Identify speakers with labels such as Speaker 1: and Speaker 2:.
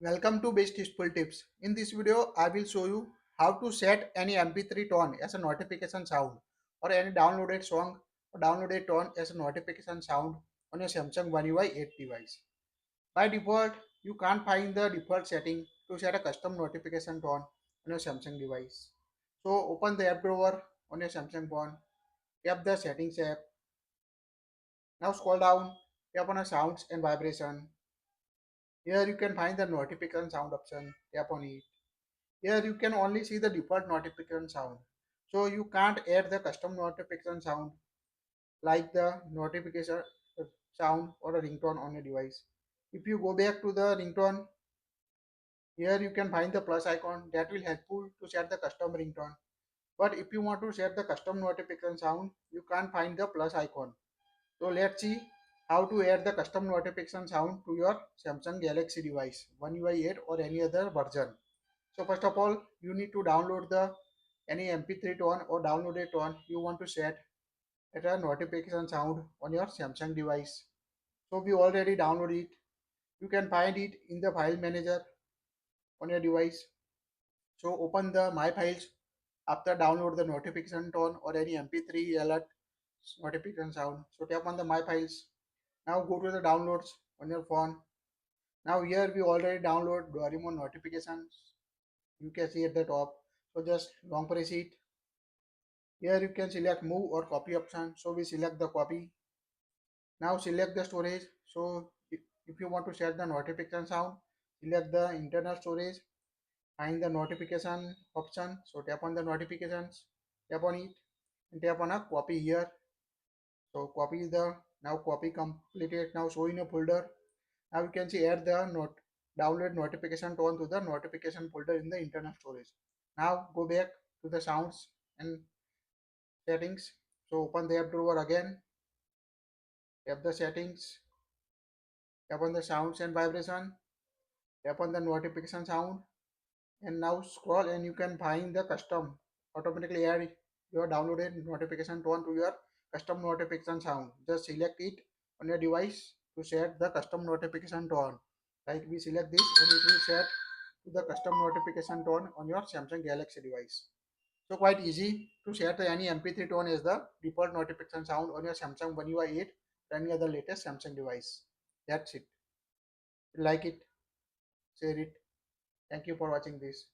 Speaker 1: Welcome to Bestusefultips. In this video, I will show you how to set any MP3 tone as a notification sound or any downloaded song or downloaded tone as a notification sound on your Samsung One UI 8 device. By default, you can't find the default setting to set a custom notification tone on your Samsung device. So open the app drawer on your Samsung phone, tap the settings app. Now scroll down, tap on a sounds and vibration. Here you can find the notification sound option, tap on it. Here you can only see the default notification sound. So you can't add the custom notification sound like the notification sound or a ringtone on your device. If you go back to the ringtone, here you can find the plus icon that will helpful to set the custom ringtone. But if you want to set the custom notification sound, you can't find the plus icon. So let's see how to add the custom notification sound to your Samsung Galaxy device, One UI 8 or any other version. So first of all, you need to download the any MP3 tone or downloaded tone you want to set at a notification sound on your Samsung device. So we already downloaded it. You can find it in the file manager on your device. So open the My Files after download the notification tone or any MP3 alert notification sound. So tap on the My Files. Now go to the downloads on your phone. Now here we already download Doraemon notifications. You can see at the top. So just long press it. Here you can select move or copy option. So we select the copy. Now select the storage. So if you want to set the notification sound, select the internal storage. Find the notification option. So tap on the notifications. Tap on it and tap on a copy here. So copy the now copy completed. Now show in a folder. Now you can see add the download notification tone to the notification folder in the internal storage. Now go back to the sounds and settings. So open the app drawer again, tap the settings, tap on the sounds and vibration, tap on the notification sound, and now scroll and you can find the custom. Automatically add your downloaded notification tone to your custom notification sound. Just select it on your device to set the custom notification tone. Like we select this and it will set to the custom notification tone on your Samsung Galaxy device. So quite easy to set any MP3 tone as the default notification sound on your Samsung One UI 8 or any other latest Samsung device. That's it. Like it, share it. Thank you for watching this.